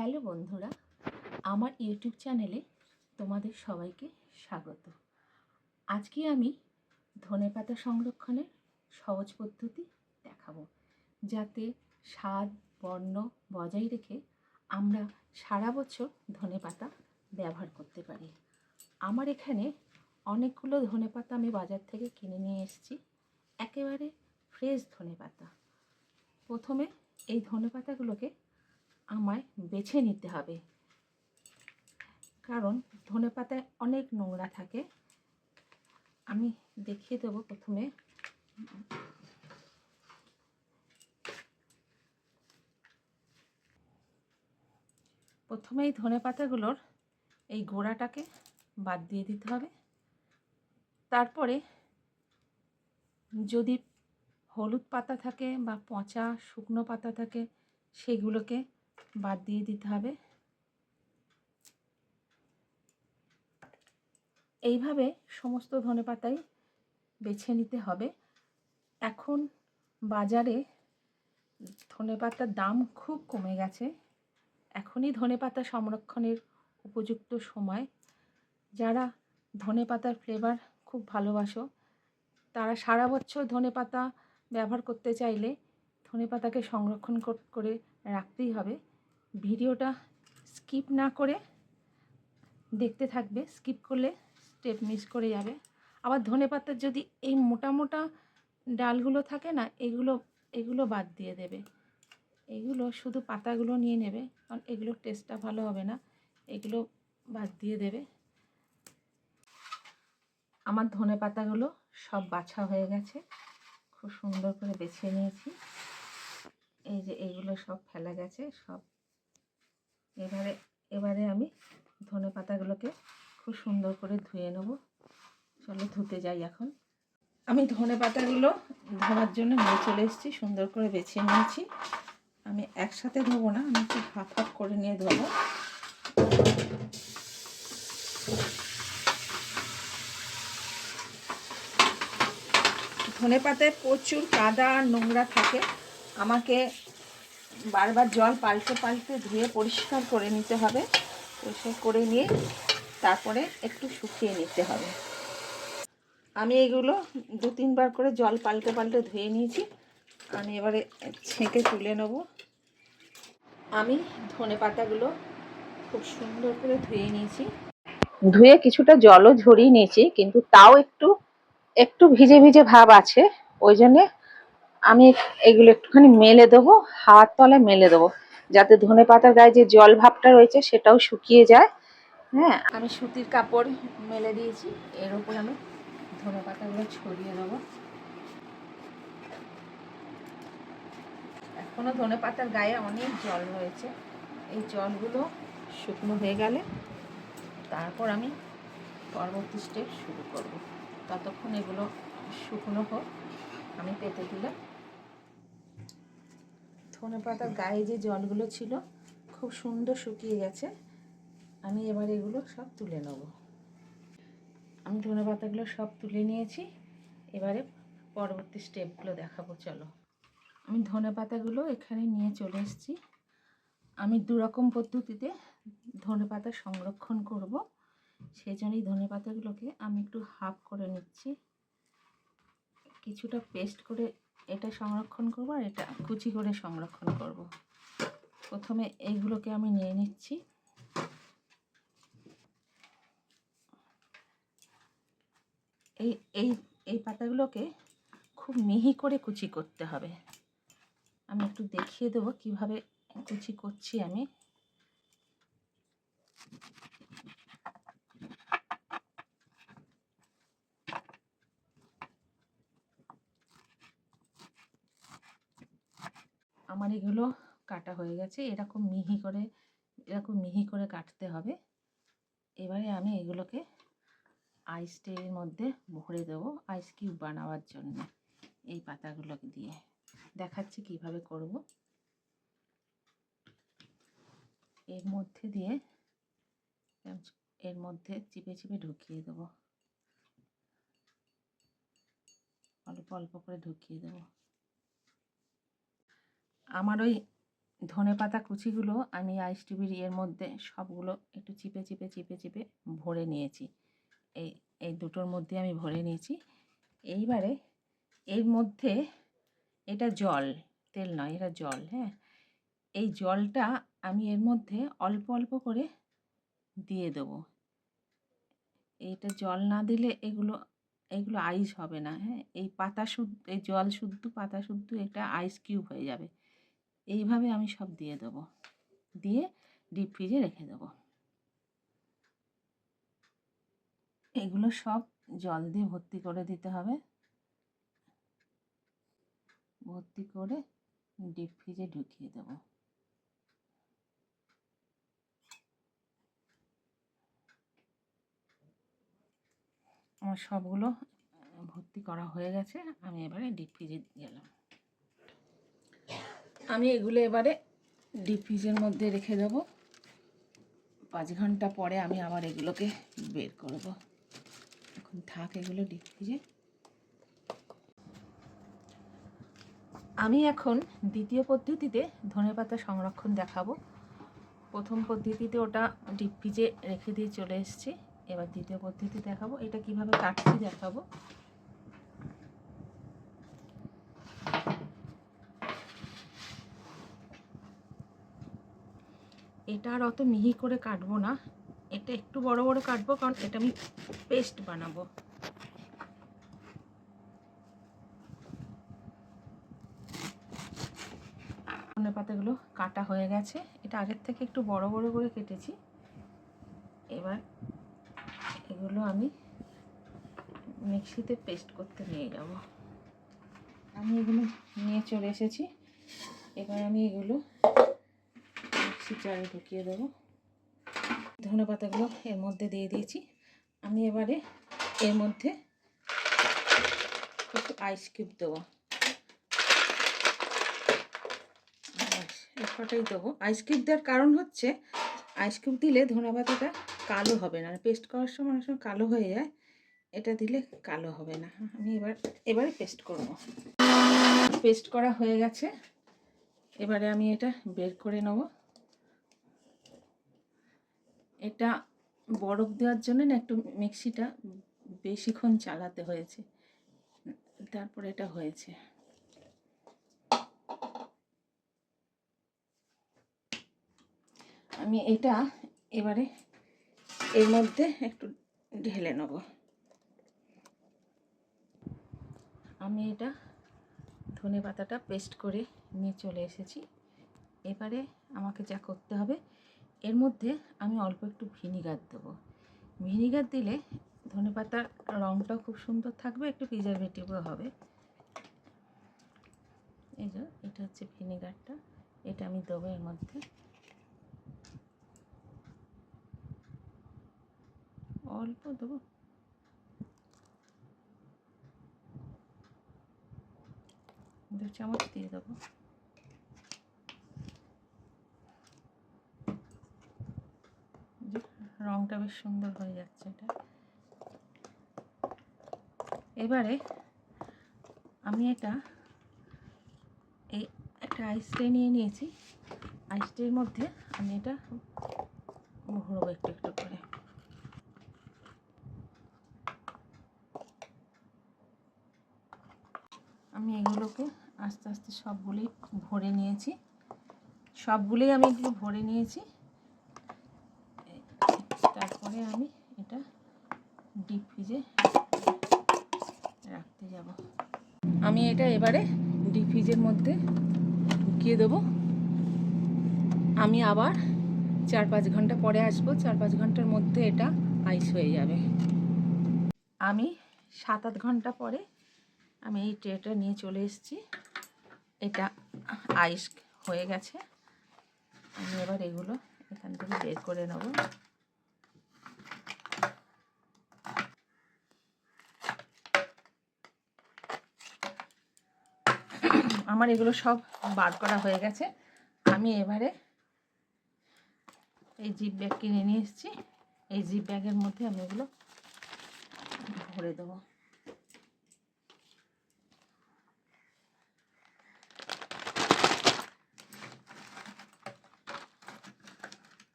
Hello বন্ধুরা, আমার YouTube চ্যানেলে তোমাদের সবাইকে স্বাগত। আজকে আমি ধনেপাতা সংরক্ষণের সহজ পদ্ধতি দেখাবো, যাতে স্বাদ বর্ণ বজায় রেখে আমরা সারা বছর ধনেপাতা ব্যবহার করতে পারি। আমার এখানে অনেকগুলো ধনেপাতা আমি বাজার থেকে কিনে নিয়ে এসেছি, একেবারে ফ্রেশ ধনেপাতা। প্রথমে এই ধনেপাতাগুলোকে আমায় বেছে নিতে হবে, কারণ ধনেপাতায় অনেক নোংরা থাকে। আমি দেখিয়ে দেবো। প্রথমে এই ধনেপাতাগুলোর এই গোড়াটাকে বাদ দিয়ে দিতে হবে। তারপরে যদি হলুদ পাতা থাকে বা পচা শুকনো পাতা থাকে, সেগুলোকে বাদ দিয়ে দিতে হবে। এইভাবে সমস্ত ধনেপাতাই বেছে নিতে হবে। এখন বাজারে ধনেপাতার দাম খুব কমে গেছে। এখনই ধনেপাতা সংরক্ষণের উপযুক্ত সময়। যারা ধনেপাতার ফ্লেভার খুব ভালোবাসো, তারা সারা বছর ধনেপাতা ব্যবহার করতে চাইলে ধনেপাতাকে সংরক্ষণ করে রাখতেই হবে। ভিডিওটা স্কিপ না করে দেখতে থাকবে, স্কিপ করলে স্টেপ মিস করে যাবে। আবার ধনেপাতার যদি এই মোটা মোটা ডালগুলো থাকে না, এগুলো বাদ দিয়ে দেবে। এগুলো শুধু পাতাগুলো নিয়ে নেবে, কারণ এগুলোর টেস্টটা ভালো হবে না। এগুলো বাদ দিয়ে দেবে। আমার ধনেপাতাগুলো সব বাছা হয়ে গেছে, খুব সুন্দর করে বেছে নিয়েছি। এই যে এগুলো সব ফেলা গেছে সব। এবারে আমি ধনেপাতাগুলোকে খুব সুন্দর করে ধুয়ে নেব। চলো ধুতে যাই এখন। আমি ধনেপাতাগুলো ধোয়ার জন্য নিয়ে চলে এসেছি, সুন্দর করে বেছে নিয়েছি। আমি একসাথে ধোবো না, আমি একটু হাফ হাফ করে নিয়ে ধোবো। ধনেপাতায় প্রচুর কাদা আর নোংরা থাকে। আমাকে বারবার জল পাল্টে পাল্টে ধুয়ে পরিষ্কার করে নিতে হবে। পরিষ্কার করে নিয়ে তারপরে একটু শুকিয়ে নিতে হবে। আমি এগুলো 2-3 বার করে জল পাল্টে পাল্টে ধুয়ে নিয়েছি। আমি এবারে ছেঁকে তুলে নেব। আমি ধনেপাতাগুলো খুব সুন্দর করে ধুয়ে নিয়েছি। ধুয়ে কিছুটা জলও ঝরিয়ে নিয়েছি, কিন্তু তাও একটু ভিজে ভিজে ভাব আছে। ওই জন্যে আমি এগুলো একটুখানি মেলে দেবো, হাত তলায় মেলে দেবো, যাতে ধনেপাতার গায়ে যে জল ভাবটা রয়েছে সেটাও শুকিয়ে যায়। হ্যাঁ, আমি সুতির কাপড় মেলে দিয়েছি, এর উপর আমি ধনেপাতাগুলো ছড়িয়ে দেবো। এখনও ধনেপাতার গায়ে অনেক জল রয়েছে। এই জলগুলো শুকনো হয়ে গেলে তারপর আমি পরবর্তী স্টেপ শুরু করব। ততক্ষণ এগুলো শুকনো হোক, আমি পেতে দিলাম। ধনেপাতার গায়ে যে জলগুলো ছিল খুব সুন্দর শুকিয়ে গেছে। আমি এবার এগুলো সব তুলে নেব। আমি ধনেপাতাগুলো সব তুলে নিয়েছি। এবারে পরবর্তী স্টেপগুলো দেখাবো। চলো, আমি ধনেপাতাগুলো এখানে নিয়ে চলে এসেছি। আমি 2 রকম পদ্ধতিতে ধনেপাতা সংরক্ষণ করব। সেই জন্যই ধনেপাতাগুলোকে আমি একটু হাফ করে নিচ্ছি। কিছুটা পেস্ট করে এটা সংরক্ষণ করব, আর এটা কুচি করে সংরক্ষণ করব। প্রথমে এইগুলোকে আমি নিয়ে নিচ্ছি। এই এই এই পাতাগুলোকে খুব মিহি করে কুচি করতে হবে। আমি একটু দেখিয়ে দেবো কিভাবে কুচি করছি আমি। আমার এগুলো কাটা হয়ে গেছে। এরকম মিহি করে কাটতে হবে। এবারে আমি এগুলোকে আইস ট্রের মধ্যে ভরে দেবো, আইস কিউব বানাবার জন্য। এই পাতাগুলোকে দিয়ে দেখাচ্ছি কিভাবে করব। এর মধ্যে চিপে চিপে ঢুকিয়ে দেবো, অল্প অল্প করে ঢুকিয়ে দেবো। আমার ওই ধনেপাতা কুচিগুলো আমি আইস টিভির এর মধ্যে সবগুলো একটু চিপে চিপে চিপে চিপে ভরে নিয়েছি। এই এই দুটোর মধ্যে আমি ভরে নিয়েছি। এইবারে এর মধ্যে, এটা জল, তেল নয়, এটা জল। হ্যাঁ, এই জলটা আমি এর মধ্যে অল্প অল্প করে দিয়ে দেবো। এইটা জল না দিলে এগুলো আইস হবে না। হ্যাঁ, এই পাতা শুদ্ধ, এই জল শুদ্ধ পাতা শুদ্ধ এটা আইস কিউব হয়ে যাবে। এইভাবে আমি সব দিয়ে দেবো, দিয়ে ডিপ ফ্রিজে রেখে দেবো। এগুলো সব জল দিয়ে ভর্তি করে দিতে হবে, ভর্তি করে ডিপ ফ্রিজে ঢুকিয়ে দেবো। আমার সবগুলো ভর্তি করা হয়ে গেছে। আমি এবারে ডিপ ফ্রিজে গেলাম। আমি এগুলো এবারে ডিপ ফ্রিজের মধ্যে রেখে দেবো। 5 ঘন্টা পরে আমি আবার এগুলোকে বের করব। এখন থাক এগুলো ডিপ ফ্রিজে। আমি এখন দ্বিতীয় পদ্ধতিতে ধনেপাতা সংরক্ষণ দেখাবো। প্রথম পদ্ধতিতে ওটা ডিপ ফ্রিজে রেখে দিয়ে চলে এসেছি। এবার দ্বিতীয় পদ্ধতি দেখাবো, এটা কিভাবে কাটছি দেখাবো। এটা আর অত মিহি করে কাটবো না, এটা একটু বড় বড় কাটবো, কারণ এটা আমি পেস্ট বানাবো। ধনেপাতাগুলো কাটা হয়ে গেছে। এটা আগের থেকে একটু বড় বড় করে কেটেছি। এবার এগুলো আমি মিক্সিতে পেস্ট করতে নিয়ে যাব। আমি এগুলো নিয়ে চলে এসেছি। এবার আমি এগুলো মিক্সি জারে ঢুকিয়ে দেবো। ধনেপাতাগুলো এর মধ্যে দিয়ে দিয়েছি। আমি এবারে এর মধ্যে একটু আইস কিউব দেবো। কটাই দেবো। আইস কিউব দেওয়ার কারণ হচ্ছে, আইস কিউব দিলে ধনেপাতাটা কালো হবে না। পেস্ট করার সময় অনেক সময় কালো হয়ে যায়, এটা দিলে কালো হবে না। আমি এবারে পেস্ট করব। পেস্ট করা হয়ে গেছে। এবারে আমি এটা বের করে নেব। এটা বরফ দেওয়ার জন্য না একটু মিক্সিটা বেশিক্ষণ চালাতে হয়েছে, তারপরে এটা হয়েছে। আমি এটা এবারে এর মধ্যে একটু ঢেলে নেব। আমি এটা ধনেপাতাটা পেস্ট করে নিয়ে চলে এসেছি। এবারে আমাকে যা করতে হবে, এর মধ্যে আমি অল্প একটু ভিনিগার দেবো। ভিনিগার দিলে ধনেপাতার রঙটাও খুব সুন্দর থাকবে, একটু প্রিজারভেটিভও হবে। এই যে এটা হচ্ছে ভিনিগারটা, এটা আমি দেবো এর মধ্যে। অল্প দেবো, 2 চামচ দিয়ে দেবো। রঙটা বেশ সুন্দর হয়ে যাচ্ছে এটা। এবারে আমি এটা এই একটা আইস ট্রে নিয়ে নিয়েছি। আইস ট্রের মধ্যে আমি এটা ভরবো একটু একটু করে। আমি এগুলোকে আস্তে আস্তে সবগুলোই ভরে নিয়েছি। সবগুলোই আমি একটু ভরে নিয়েছি। তারপরে আমি এটা ডিপ ফ্রিজে রাখতে যাব। আমি এটা এবারে ডিপ ফ্রিজের মধ্যে ঢুকিয়ে দেবো। আমি আবার 4-5 ঘন্টা পরে আসবো। 4-5 ঘন্টার মধ্যে এটা আইস হয়ে যাবে। আমি 7-8 ঘন্টা পরে আমি এই ট্রেটা নিয়ে চলে এসেছি। এটা আইস হয়ে গেছে। আমি এবার এগুলো এখান থেকে বের করে নেব। আমার এগুলো সব বার করা হয়ে গেছে। আমি এবারে এই জিপ ব্যাগ কিনে নিয়ে এসেছি। এই জিপ ব্যাগের মধ্যে আমি এগুলো ভরে দেবো।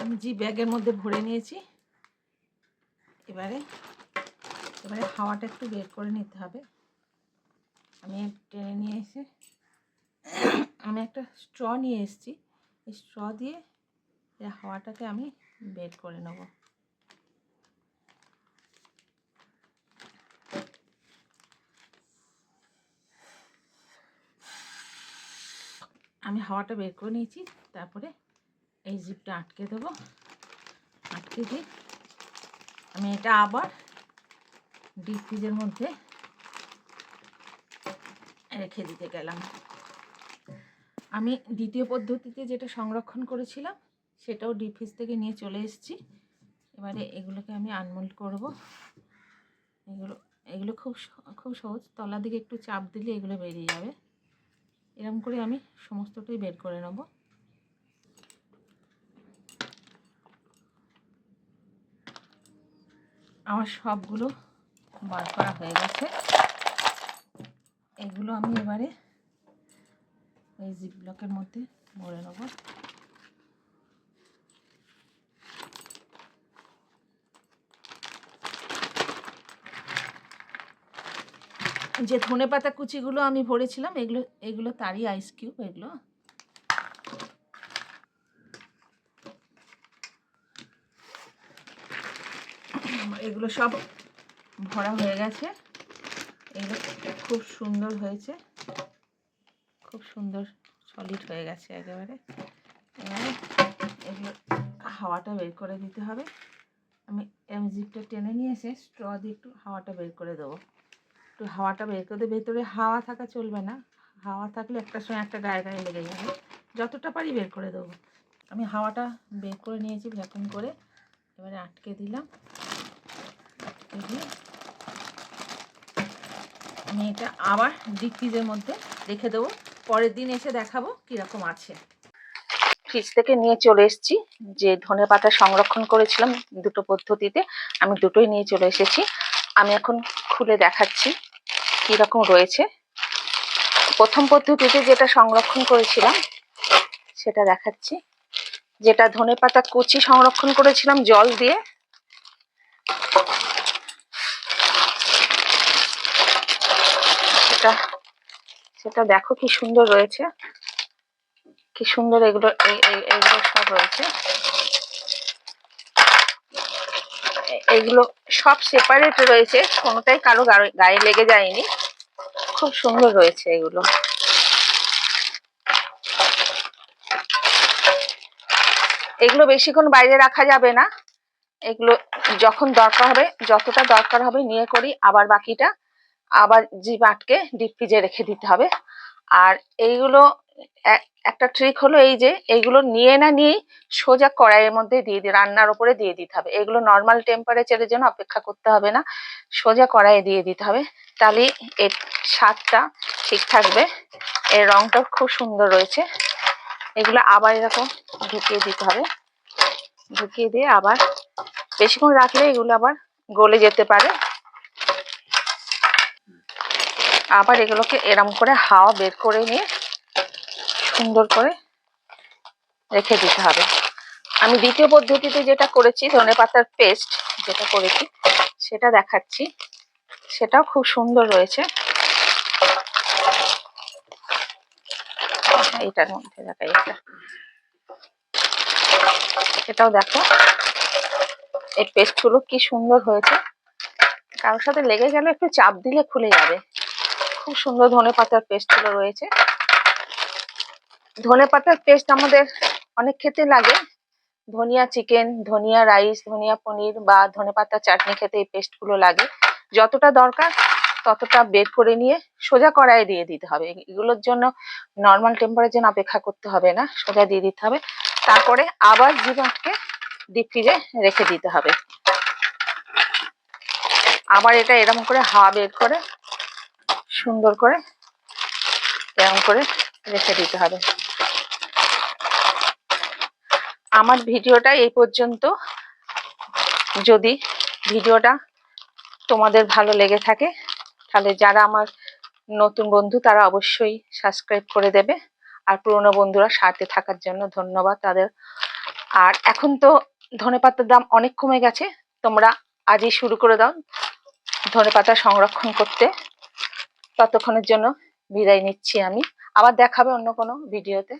আমি জি ব্যাগের মধ্যে ভরে নিয়েছি। এবারে হাওয়াটা একটু বের করে নিতে হবে। আমি টেনে নিয়ে এসে আমি একটা স্ট্র নিয়ে এসেছি। এই স্ট্র দিয়ে এই হাওয়াটাকে আমি বের করে নেব। আমি হাওয়াটা বের করে নিয়েছি। তারপরে এই জিপটা আটকে দেবো। আটকে দিয়ে আমি এটা আবার ডিপ ফ্রিজের মধ্যে রেখে দিতে গেলাম। আমি দ্বিতীয় পদ্ধতিতে যেটা সংরক্ষণ করেছিলাম সেটাও ডিপ ফ্রিজ থেকে নিয়ে চলে এসেছি। এবারে এগুলোকে আমি আনমোল্ড করব। এগুলো খুব সহজ। তলার দিকে একটু চাপ দিলে এগুলো বেরিয়ে যাবে। এরকম করে আমি সমস্তটাই বের করে নেব। আমার সবগুলো বার করা হয়ে গেছে। এগুলো আমি এবারে এই জিপ ব্লকের মধ্যে ভরে নেব। যে ধনেপাতা কুচিগুলো আমি ভরেছিলাম এগুলো তারই আইস কিউব। এগুলো সব ভরা হয়ে গেছে। এগুলো খুব সুন্দর হয়েছে, খুব সুন্দর সলিড হয়ে গেছে একেবারে। এবারে এগুলো হাওয়াটা বের করে দিতে হবে। আমি জিপটা টেনে নিয়ে এসে স্ট্র দিয়ে একটু হাওয়াটা বের করে দেবো। একটু হাওয়াটা বের করে দিয়ে, ভেতরে হাওয়া থাকা চলবে না। হাওয়া থাকলে একটা সময় একটা গায়ে গায়ে লেগে যাবে। যতটা পারি বের করে দেবো। আমি হাওয়াটা বের করে নিয়েছি ভ্যাকুম করে। এবারে আটকে দিলাম। আটকে দিয়ে আমি এটা আবার ডিপ ফ্রিজের মধ্যে রেখে দেবো। পরের দিন এসে দেখাবো কীরকম আছে। ফ্রিজ থেকে নিয়ে চলে এসেছি। যে ধনেপাতা সংরক্ষণ করেছিলাম দুটো পদ্ধতিতে, আমি দুটোই নিয়ে চলে এসেছি। আমি এখন খুলে দেখাচ্ছি কীরকম রয়েছে। প্রথম পদ্ধতিতে যেটা সংরক্ষণ করেছিলাম সেটা দেখাচ্ছি। যেটা ধনেপাতা কুচি সংরক্ষণ করেছিলাম জল দিয়ে, সেটা দেখো কি সুন্দর রয়েছে, কি সুন্দর এগুলো সব রয়েছে। এগুলো সব সেপারেট রয়েছে, কোনোটাই কারো গায়ে লেগে যায়নি। খুব সুন্দর রয়েছে এগুলো। এগুলো বেশিক্ষণ বাইরে রাখা যাবে না। এগুলো যখন দরকার হবে, যতটা দরকার হবে নিয়ে করি, আবার বাকিটা আবার জিপ আটকে ডিপ ফ্রিজে রেখে দিতে হবে। আর এইগুলো একটা ট্রিক হলো এই যে এইগুলো নিয়ে সোজা কড়াইয়ের মধ্যে রান্নার উপরে দিয়ে দিতে হবে। এগুলো নর্মাল টেম্পারেচারের জন্য অপেক্ষা করতে হবে না, সোজা কড়াইয়ে দিয়ে দিতে হবে। তাহলে এর স্বাদটা ঠিক থাকবে। এর রংটাও খুব সুন্দর রয়েছে। এগুলো আবার এরকম ঢুকিয়ে দিতে হবে। ঢুকিয়ে দিয়ে আবার বেশিক্ষণ রাখলে এগুলো আবার গলে যেতে পারে। আবার এগুলোকে এরম করে হাওয়া বের করে নিয়ে সুন্দর করে রেখে দিতে হবে। আমি দ্বিতীয় পদ্ধতিতে যেটা করেছি, ধনেপাতার পেস্ট যেটা করেছি সেটা দেখাচ্ছি। সেটাও খুব সুন্দর রয়েছে। এটার মধ্যে দেখাই, এটাও দেখো এই পেস্টগুলো কি সুন্দর হয়েছে। কারোর সাথে লেগে গেলে একটু চাপ দিলে খুলে যাবে। খুব সুন্দর ধনেপাতার পেস্টগুলো রয়েছে। ধনেপাতার পেস্ট আমাদের অনেক খেতে লাগে। ধনিয়া চিকেন, ধনিয়া রাইস, ধনিয়া পনির বা ধনেপাতা চাটনি খেতে এই পেস্টগুলো লাগে। যতটা দরকার ততটা বের করে নিয়ে সোজা কড়াইয়ে দিয়ে দিতে হবে। এগুলোর জন্য নর্মাল টেম্পারেচার অপেক্ষা করতে হবে না, সোজা দিয়ে দিতে হবে। তারপরে আবার জিভ আটকে ডিপ ফ্রিজে রেখে দিতে হবে। আবার এটা এরকম করে হাওয়া বের করে সুন্দর করে এরকম করে রেখে দিতে হবে। আমার ভিডিওটা এই পর্যন্ত। যদি ভিডিওটা তোমাদের ভালো লেগে থাকে তাহলে যারা আমার নতুন বন্ধু তারা অবশ্যই সাবস্ক্রাইব করে দেবে। আর পুরনো বন্ধুরা সাথে থাকার জন্য ধন্যবাদ তাদের। আর এখন তো ধনেপাতার দাম অনেক কমে গেছে, তোমরা আজই শুরু করে দাও ধনেপাতা সংরক্ষণ করতে। ততক্ষণের জন্য বিদায় নিচ্ছি আমি, আবার দেখাবে অন্য কোনো ভিডিওতে।